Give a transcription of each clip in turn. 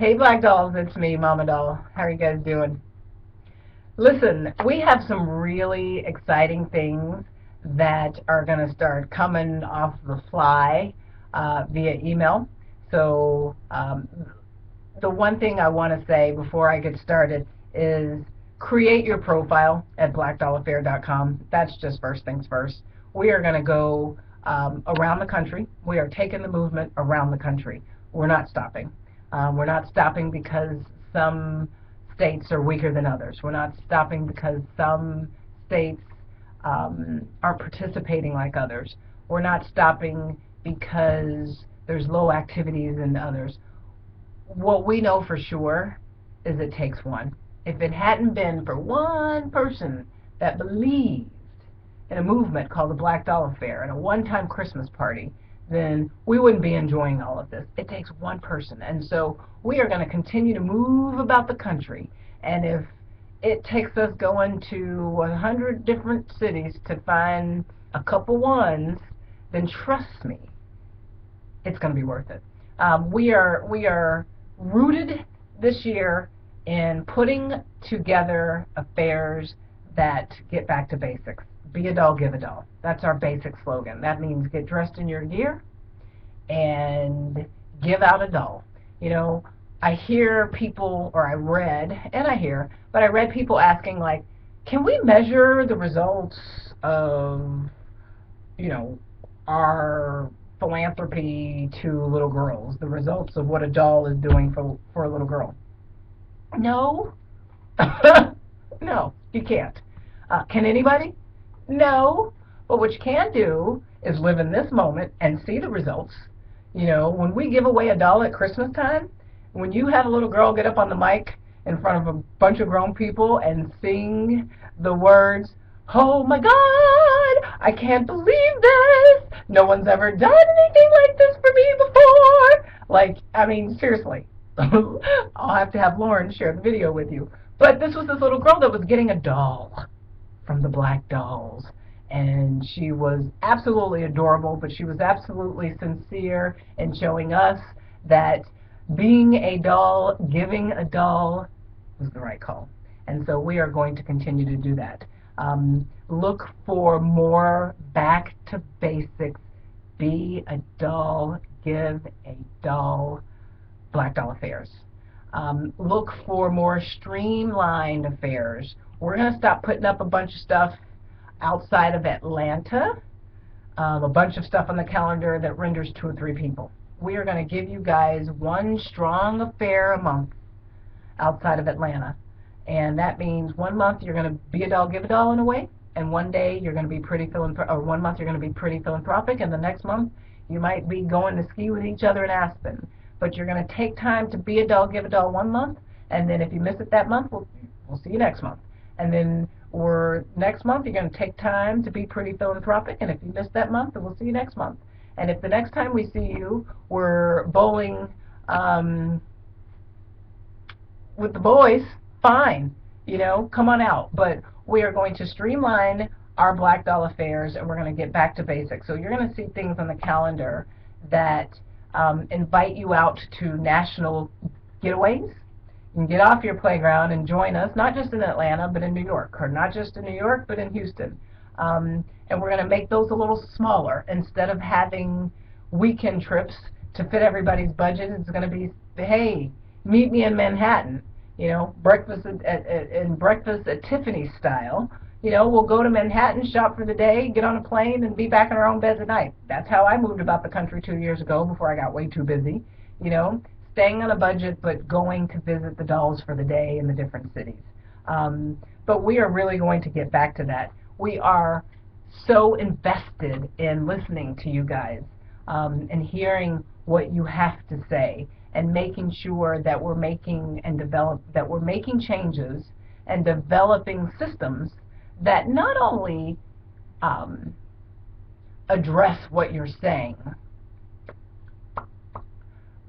Hey Black Dolls, it's me, Mama Doll. How are you guys doing? Listen, we have some really exciting things that are going to start coming off the fly via email. So the one thing I want to say before I get started is create your profile at blackdollaffair.com. That's just first things first. We are going to go around the country. We are taking the movement around the country. We're not stopping. We're not stopping because some states are weaker than others. We're not stopping because some states aren't participating like others. We're not stopping because there's low activities in others. What we know for sure is it takes one. If it hadn't been for one person that believed in a movement called the Black Doll Fair and a one-time Christmas party, then we wouldn't be enjoying all of this. It takes one person. And so we are going to continue to move about the country. And if it takes us going to 100 different cities to find a couple ones, then trust me, it's going to be worth it. We are rooted this year in putting together affairs that get back to basics. Be a doll, give a doll. That's our basic slogan. That means get dressed in your gear and give out a doll. You know, I hear people, or I read, and I hear, but I read people asking, like, can we measure the results of, you know, our philanthropy to little girls, the results of what a doll is doing for a little girl? No. No, you can't. Can anybody? No. But what you can do is live in this moment and see the results. You know, when we give away a doll at Christmas time, when you have a little girl get up on the mic in front of a bunch of grown people and sing the words, "Oh my God, I can't believe this. No one's ever done anything like this for me before." Like, I mean, seriously. I'll have to have Lauren share the video with you. But this was this little girl that was getting a doll from the Black Dolls. And she was absolutely adorable, but she was absolutely sincere in showing us that being a doll, giving a doll, was the right call. And so we are going to continue to do that. Look for more back to basics. Be a doll, give a doll, Black Doll Affairs. Look for more streamlined affairs. We're going to stop putting up a bunch of stuff outside of Atlanta, a bunch of stuff on the calendar that renders 2 or 3 people. We are going to give you guys one strong affair a month outside of Atlanta. And that means one month you're going to be a doll, give a doll in a way, and one day you're going to be pretty philanthropic, or 1 month you're going to be pretty philanthropic, and the next month you might be going to ski with each other in Aspen. But you're going to take time to be a doll, give a doll 1 month, and then if you miss it that month, we'll see you next month. And then next month you're going to take time to be pretty philanthropic, and if you miss that month, then we'll see you next month. And if the next time we see you, we're bowling with the boys, fine, you know, come on out. But we are going to streamline our Black Doll affairs, and we're going to get back to basics. So you're going to see things on the calendar that invite you out to national getaways. You can get off your playground and join us, not just in Atlanta, but in New York, or not just in New York, but in Houston. And we're going to make those a little smaller. Instead of having weekend trips to fit everybody's budget, it's going to be, hey, meet me in Manhattan, you know, breakfast at Tiffany's style. You know, we'll go to Manhattan, shop for the day, get on a plane, and be back in our own beds at night. That's how I moved about the country 2 years ago before I got way too busy, you know, staying on a budget but going to visit the dolls for the day in the different cities. But we are really going to get back to that. We are so invested in listening to you guys and hearing what you have to say and making sure that we're making changes and developing systems that not only address what you're saying,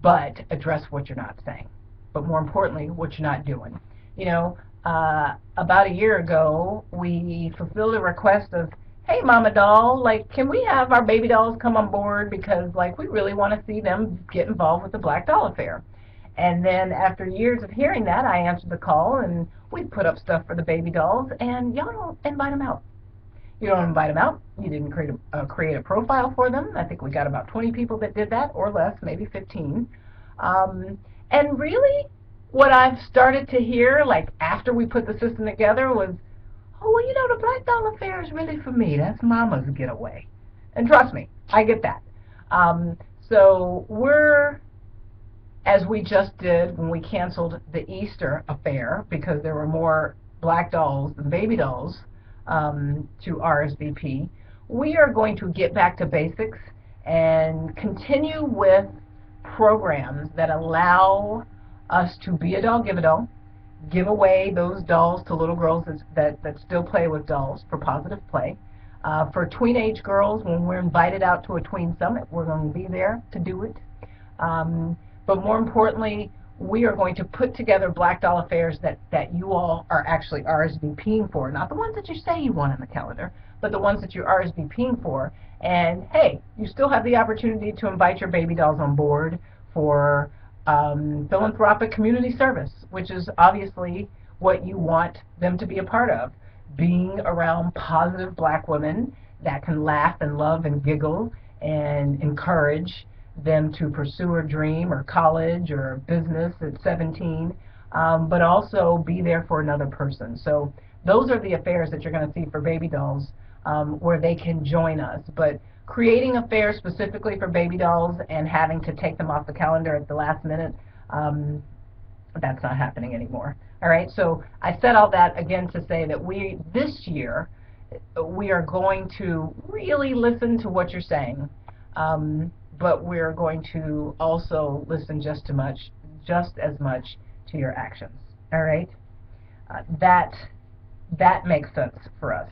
but address what you're not saying. But more importantly, what you're not doing. You know, about a year ago, we fulfilled a request of, hey, Mama Doll, like, can we have our baby dolls come on board because, like, we really want to see them get involved with the Black Doll Affair. And then after years of hearing that, I answered the call, and we put up stuff for the baby dolls, and y'all don't invite them out. You don't invite them out. You didn't create a profile for them. I think we got about 20 people that did that, or less, maybe 15. And really, what I've started to hear, like after we put the system together, was, oh, well, you know, the Black Doll Affair is really for me. That's Mama's getaway. And trust me, I get that. So we're, as we just did when we canceled the Easter affair because there were more black dolls than baby dolls to RSVP, we are going to get back to basics and continue with programs that allow us to be a doll, give away those dolls to little girls that still play with dolls for positive play. For tween-age girls, when we're invited out to a tween summit, we're going to be there to do it. But more importantly, we are going to put together Black Doll Affairs that you all are actually RSVPing for. Not the ones that you say you want on the calendar, but the ones that you're RSVPing for. And hey, you still have the opportunity to invite your baby dolls on board for philanthropic community service, which is obviously what you want them to be a part of. Being around positive black women that can laugh and love and giggle and encourage them to pursue a dream or college or business at 17, but also be there for another person. So those are the affairs that you're going to see for baby dolls where they can join us. But creating affairs specifically for baby dolls and having to take them off the calendar at the last minute, that's not happening anymore. All right, so I said all that again to say that this year, we are going to really listen to what you're saying, but we're going to also listen just as much to your actions. All right, that makes sense for us.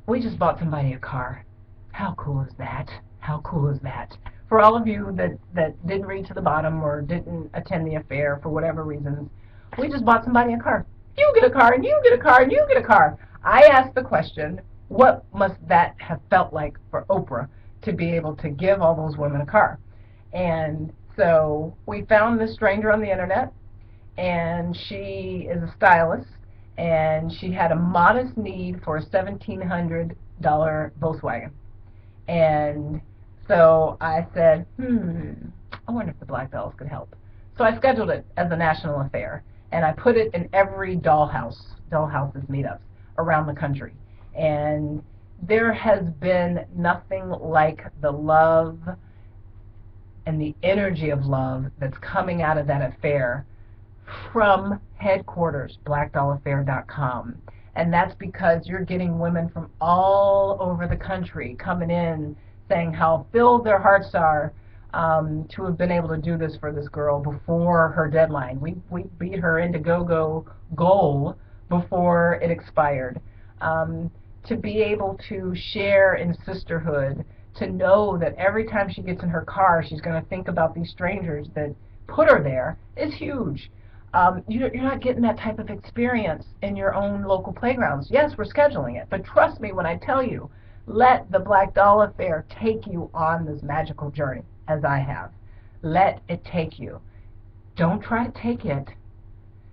We just bought somebody a car. How cool is that? How cool is that? For all of you that didn't read to the bottom or didn't attend the affair for whatever reasons, we just bought somebody a car. You get a car, and you get a car, and you get a car. I asked the question, what must that have felt like for Oprah to be able to give all those women a car? And so we found this stranger on the internet, and she is a stylist, and she had a modest need for a $1,700 Volkswagen. And so I said, I wonder if the Black Dolls could help. So I scheduled it as a national affair, and I put it in every dollhouses meetups around the country. And there has been nothing like the love and the energy of love that's coming out of that affair from headquarters, blackdollaffair.com. And that's because you're getting women from all over the country coming in saying how filled their hearts are to have been able to do this for this girl before her deadline. We beat her Indiegogo goal before it expired. To be able to share in sisterhood, to know that every time she gets in her car she's going to think about these strangers that put her there is huge. You're not getting that type of experience in your own local playgrounds. Yes, we're scheduling it, but trust me when I tell you, let the Black Doll Affair take you on this magical journey, as I have. Let it take you. Don't try to take it.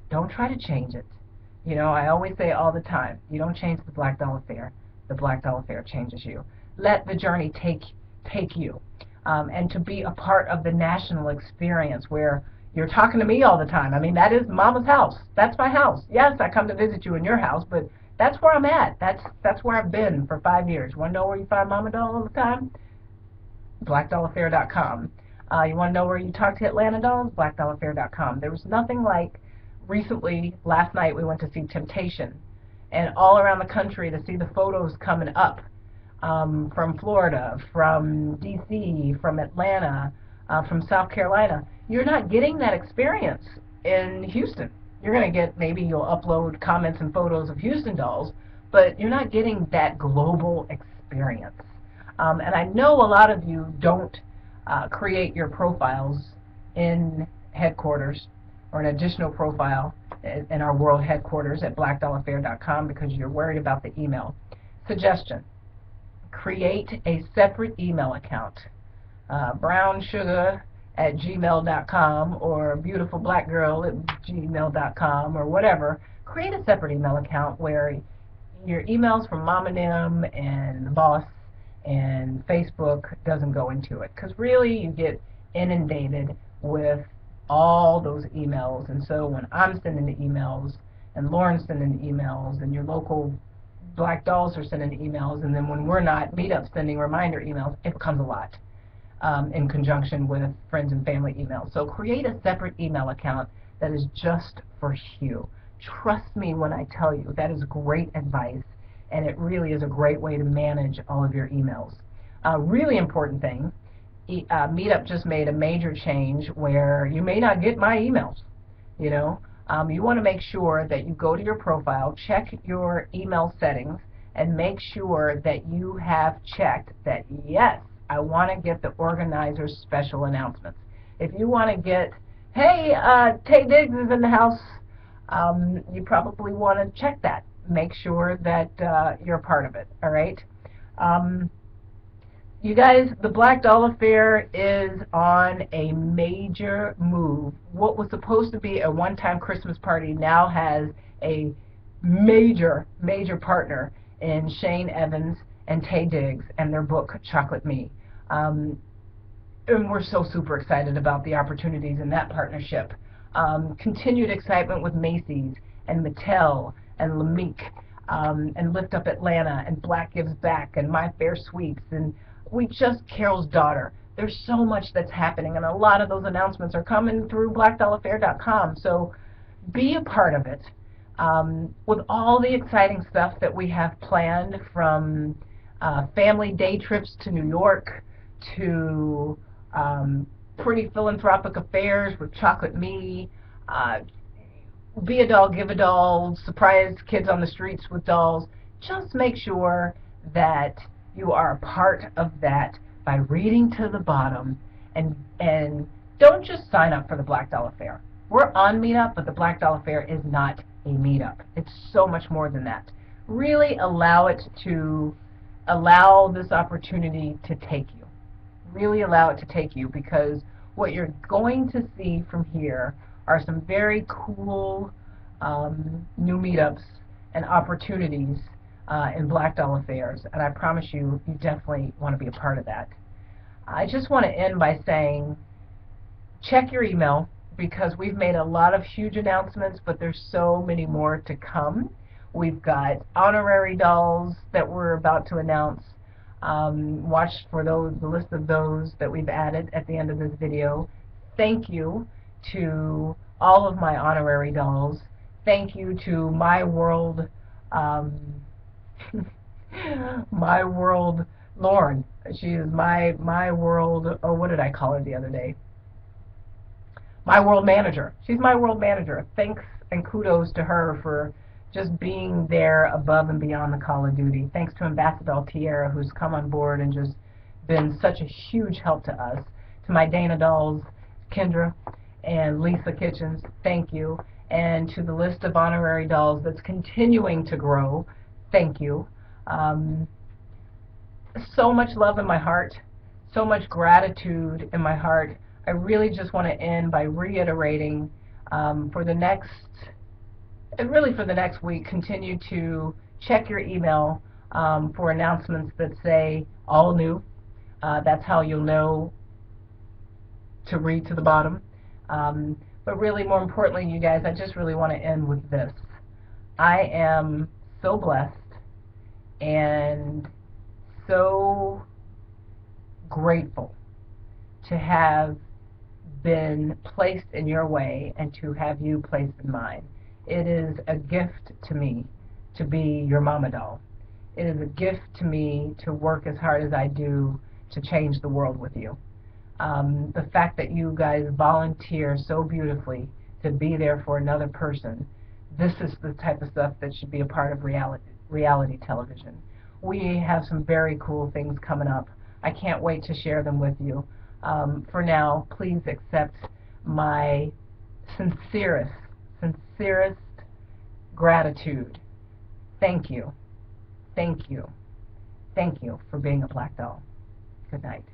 Don't try to change it. You know, I always say all the time, you don't change the Black Doll Affair. The Black Doll Affair changes you. Let the journey take you. And to be a part of the national experience where you're talking to me all the time. I mean, that is Mama's house. That's my house. Yes, I come to visit you in your house, but that's where I'm at. That's where I've been for 5 years. Want to know where you find Mama Doll all the time? blackdollaffair.com. You want to know where you talk to Atlanta dolls? blackdollaffair.com. There was nothing like recently, last night we went to see Temptation, and all around the country to see the photos coming up from Florida, from D.C., from Atlanta, from South Carolina. You're not getting that experience in Houston. You're going to get, maybe you'll upload comments and photos of Houston dolls, but you're not getting that global experience. And I know a lot of you don't create your profiles in headquarters or an additional profile in our world headquarters at blackdollaffair.com because you're worried about the email. Suggestion: create a separate email account brownsugar@gmail.com or beautifulblackgirl@gmail.com or whatever. Create a separate email account where your emails from Mom and Em and the boss and Facebook doesn't go into it, because really you get inundated with all those emails. And so when I'm sending the emails and Lauren's sending the emails and your local Black Dolls are sending emails, and then when we're not, Meetup sending reminder emails, it becomes a lot in conjunction with friends and family emails. So create a separate email account that is just for you. Trust me when I tell you that is great advice, and it really is a great way to manage all of your emails. Really important thing, Meetup just made a major change where you may not get my emails. You know, you want to make sure that you go to your profile, check your email settings, and make sure that you have checked that, yes, I want to get the organizer's special announcements. If you want to get, hey, Tay Diggs is in the house, you probably want to check that. Make sure that you're a part of it, all right? You guys, the Black Doll Affair is on a major move. What was supposed to be a one-time Christmas party now has a major, major partner in Shane Evans and Tay Diggs and their book, Chocolate Me. And we're so super excited about the opportunities in that partnership. Continued excitement with Macy's and Mattel and Lamique and Lift Up Atlanta and Black Gives Back and My Fair Sweeps and Carol's Daughter. There's so much that's happening, and a lot of those announcements are coming through blackdollaffair.com, so be a part of it. With all the exciting stuff that we have planned, from family day trips to New York to pretty philanthropic affairs with Chocolate Me, Be a Doll, Give a Doll, surprise kids on the streets with dolls. Just make sure that you are a part of that by reading to the bottom, and don't just sign up for the Black Doll Affair. We're on Meetup, but the Black Doll Affair is not a meetup. It's so much more than that. Really allow this opportunity to take you. Really allow it to take you, because what you're going to see from here are some very cool new meetups and opportunities in Black Doll Affairs, and I promise you, you definitely want to be a part of that. I just want to end by saying, check your email, because we've made a lot of huge announcements, but there's so many more to come. We've got honorary dolls that we're about to announce. Watch for the list of those that we've added at the end of this video. Thank you to all of my honorary dolls. Thank you to My World, My World Lauren. She is my world, oh, what did I call her the other day? My World Manager. She's my world manager. Thanks and kudos to her for just being there above and beyond the call of duty. Thanks to Ambassador Tierra, who's come on board and just been such a huge help to us. To my Dana dolls, Kendra and Lisa Kitchens, thank you. And to the list of honorary dolls that's continuing to grow, thank you. So much love in my heart, so much gratitude in my heart. I really just want to end by reiterating, for the next week, continue to check your email for announcements that say all new. That's how you'll know to read to the bottom. But really, more importantly, you guys, I just really want to end with this. I am so blessed and so grateful to have been placed in your way and to have you placed in mine. It is a gift to me to be your mama doll. It is a gift to me to work as hard as I do to change the world with you. The fact that you guys volunteer so beautifully to be there for another person, this is the type of stuff that should be a part of reality television. We have some very cool things coming up. I can't wait to share them with you. For now, please accept my sincerest gratitude. Thank you. Thank you. Thank you for being a Black Doll. Good night.